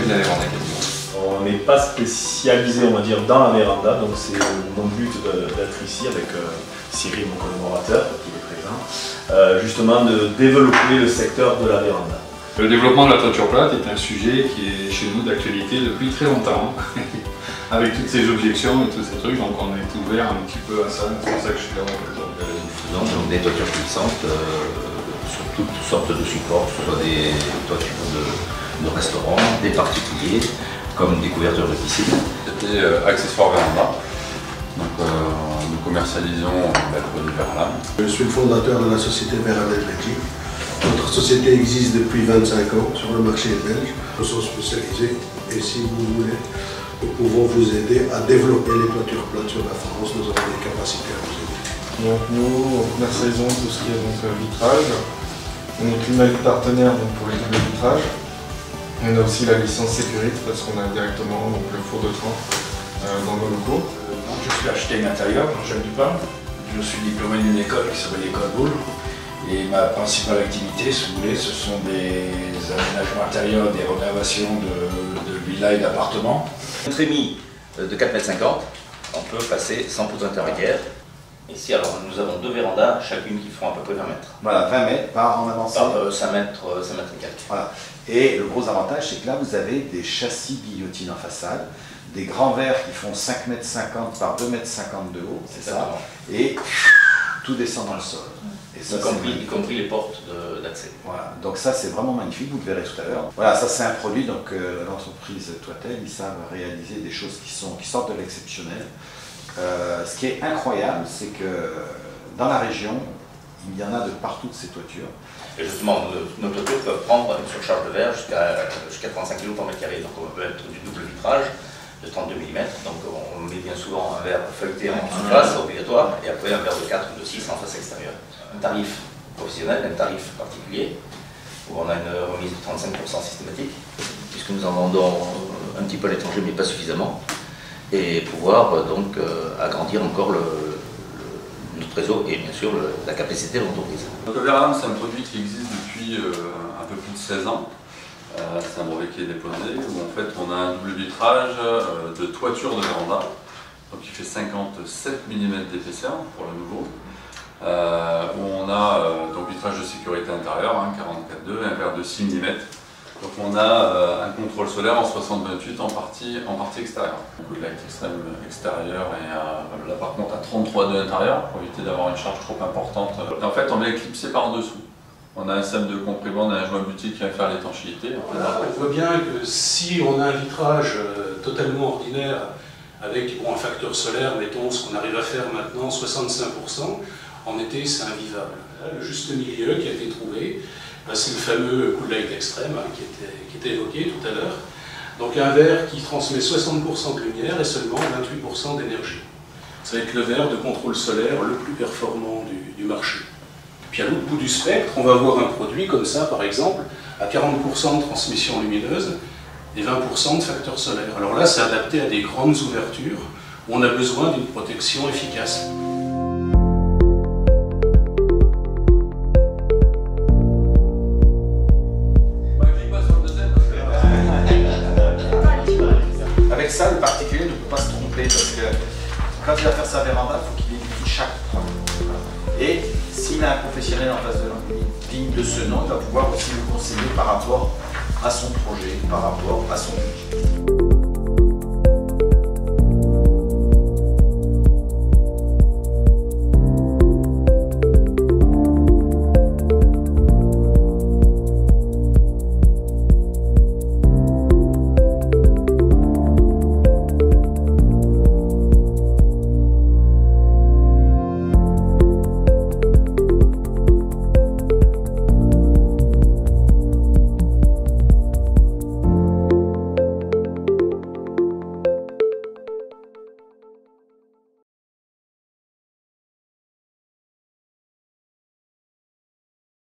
que de la véranda quasiment. On n'est pas spécialisé, on va dire, dans la véranda, donc c'est mon but d'être ici avec Cyril, mon collaborateur, qui est présent, justement de développer le secteur de la véranda. Le développement de la toiture plate est un sujet qui est chez nous d'actualité depuis très longtemps, avec toutes ces objections et tous ces trucs, donc on est ouvert un petit peu à ça, c'est pour ça que je suis là. Nous faisons donc des toitures glissantes sur toutes sortes de supports, que ce soit des toitures de restaurants, des particuliers, comme des couvertures de piscine. C'était accessoire véranda. Donc nous commercialisons les produits Veralam. Je suis le fondateur de la société Veralam Belgique. Notre société existe depuis 25 ans sur le marché belge. Nous sommes spécialisés et si vous voulez, nous pouvons vous aider à développer les toitures plates sur la France. Nous avons des capacités à vous aider. Donc nous commercialisons tout ce qui est donc, vitrage. On est Climalit partenaire donc, pour les doubles vitrages. On a aussi la licence sécurité parce qu'on a directement donc, le four de train dans nos locaux. Je suis architecte intérieur, Jean-Jacques Dupin. Je suis diplômé d'une école qui s'appelle l'École Boulle. Et ma principale activité, si vous voulez, ce sont des aménagements intérieurs, des rénovations de villas et d'appartements. Un trémie de 4,50 m, on peut passer sans poutre intermédiaire. Ici, alors, nous avons deux vérandas, chacune qui font à peu près 20 mètres. Voilà, 20 mètres par en avancée. Par 5 mètres et quelques. Voilà. Et le gros avantage, c'est que là, vous avez des châssis guillotine en façade, des grands verres qui font 5,50 m par 2,50 m de haut, c'est ça, et tout descend dans le sol. Et ça, y compris les portes d'accès. Voilà, donc ça c'est vraiment magnifique, vous le verrez tout à l'heure. Voilà, ça c'est un produit, donc l'entreprise Toitel, ils savent réaliser des choses qui sortent de l'exceptionnel. Ce qui est incroyable, c'est que dans la région, il y en a de partout de ces toitures. Et justement, nos toitures peuvent prendre une surcharge de verre jusqu'à 35 kg par mètre carré. Donc on peut être du double vitrage de 32 mm. Donc on met bien souvent un verre feuilleté en surface, obligatoire, et après un verre de 4 ou de 6 en face extérieure. Un tarif professionnel, un tarif particulier, où on a une remise de 35% systématique, puisque nous en vendons un petit peu à l'étranger, mais pas suffisamment, et pouvoir donc agrandir encore notre réseau et bien sûr la capacité de l'entreprise. Donc le Veralam, c'est un produit qui existe depuis un peu plus de 16 ans. C'est un brevet qui est déposé, où en fait on a un double vitrage de toiture de véranda, donc qui fait 57 mm d'épaisseur pour le nouveau, où on a donc vitrage de sécurité intérieure, 44.2, un verre de 6 mm. Donc on a un contrôle solaire en 60-28 en partie extérieure. Donc le light extrême extérieur et là par contre à 33.2 intérieur pour éviter d'avoir une charge trop importante. Et en fait on est éclipsé par en dessous. On a un système de comprimant, on a un joint butyl qui va faire l'étanchéité. On voit bien que si on a un vitrage totalement ordinaire avec un facteur solaire, mettons ce qu'on arrive à faire maintenant, 65%, en été c'est invivable. Là, le juste milieu qui a été trouvé, c'est le fameux Cool Light Extreme qui était évoqué tout à l'heure. Donc un verre qui transmet 60% de lumière et seulement 28% d'énergie. Ça va être le verre de contrôle solaire le plus performant du marché. Puis à l'autre bout du spectre, on va avoir un produit comme ça, par exemple, à 40% de transmission lumineuse et 20% de facteur solaire. Alors là, c'est adapté à des grandes ouvertures où on a besoin d'une protection efficace. Avec ça, le particulier ne peut pas se tromper parce que quand il va faire sa véranda, il faut qu'il édifie chaque travail. Et s'il a un professionnel en face de lui digne de ce nom, il va pouvoir aussi le conseiller par rapport à son projet, par rapport à son budget.